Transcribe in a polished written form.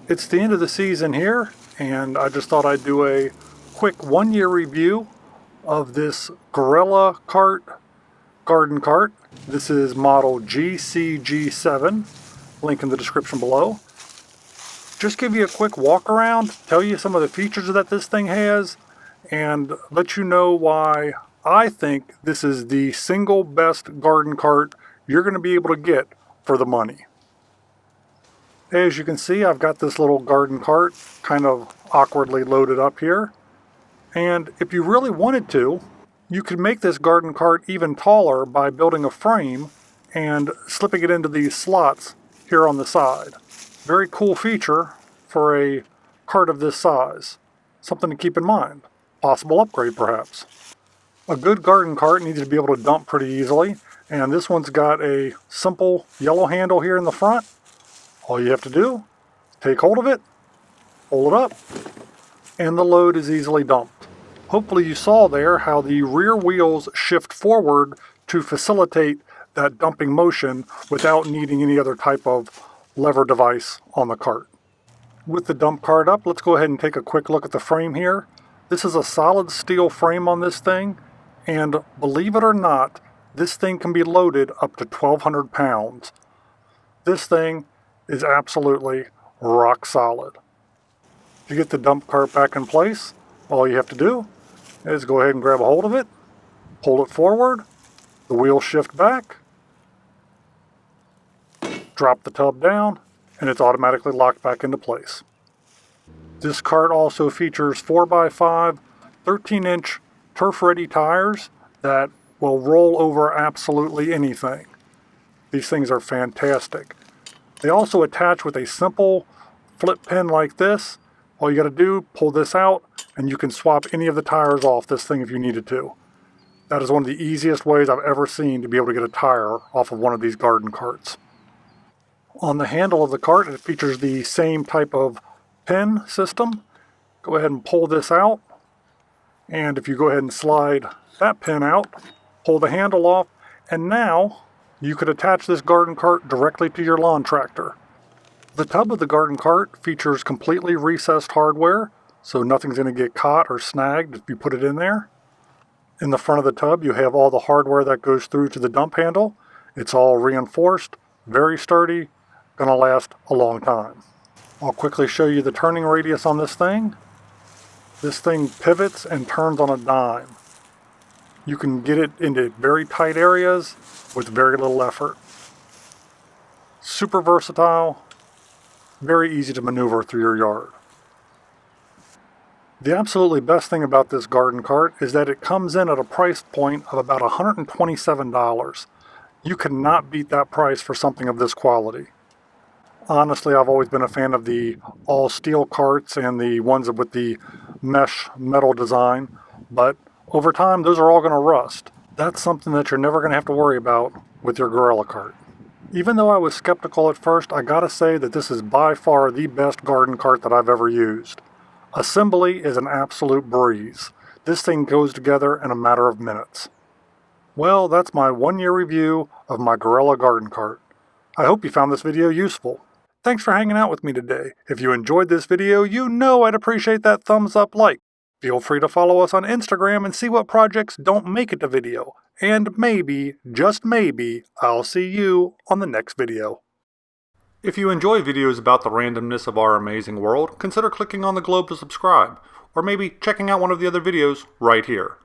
It's the end of the season here, and I just thought I'd do a quick 1-year review of this Gorilla Cart garden cart. This is model GCG-7, link in the description below. Just give you a quick walk around, tell you some of the features that this thing has, and let you know why I think this is the single best garden cart you're going to be able to get for the money. As you can see, I've got this little garden cart kind of awkwardly loaded up here. And if you really wanted to, you could make this garden cart even taller by building a frame and slipping it into these slots here on the side. Very cool feature for a cart of this size. Something to keep in mind. Possible upgrade perhaps. A good garden cart needs to be able to dump pretty easily, and this one's got a simple yellow handle here in the front. All you have to do, take hold of it, pull it up, and the load is easily dumped. Hopefully you saw there how the rear wheels shift forward to facilitate that dumping motion without needing any other type of lever device on the cart. With the dump cart up, let's go ahead and take a quick look at the frame here. This is a solid steel frame on this thing, and believe it or not, this thing can be loaded up to 1,200 pounds. This thing is absolutely rock solid. To get the dump cart back in place, all you have to do is go ahead and grab a hold of it, pull it forward, the wheels shift back, drop the tub down, and it's automatically locked back into place. This cart also features 4x5 13-inch turf-ready tires that will roll over absolutely anything. These things are fantastic. They also attach with a simple flip pin like this. All you got to do, pull this out, and you can swap any of the tires off this thing if you needed to. That is one of the easiest ways I've ever seen to be able to get a tire off of one of these garden carts. On the handle of the cart, it features the same type of pin system. Go ahead and pull this out, and if you go ahead and slide that pin out, pull the handle off, and now you could attach this garden cart directly to your lawn tractor. The tub of the garden cart features completely recessed hardware, so nothing's going to get caught or snagged if you put it in there. In the front of the tub, you have all the hardware that goes through to the dump handle. It's all reinforced, very sturdy, going to last a long time. I'll quickly show you the turning radius on this thing. This thing pivots and turns on a dime. You can get it into very tight areas with very little effort. Super versatile, very easy to maneuver through your yard. The absolutely best thing about this garden cart is that it comes in at a price point of about $127. You cannot beat that price for something of this quality. Honestly, I've always been a fan of the all steel carts and the ones with the mesh metal design, but over time those are all going to rust. That's something that you're never going to have to worry about with your Gorilla Cart. Even though I was skeptical at first, I gotta say that this is by far the best garden cart that I've ever used. Assembly is an absolute breeze. This thing goes together in a matter of minutes. Well, that's my 1-year review of my Gorilla garden cart. I hope you found this video useful. Thanks for hanging out with me today. If you enjoyed this video, you know I'd appreciate that thumbs up like. Feel free to follow us on Instagram and see what projects don't make it to video. And maybe, just maybe, I'll see you on the next video. If you enjoy videos about the randomness of our amazing world, consider clicking on the globe to subscribe, or maybe checking out one of the other videos right here.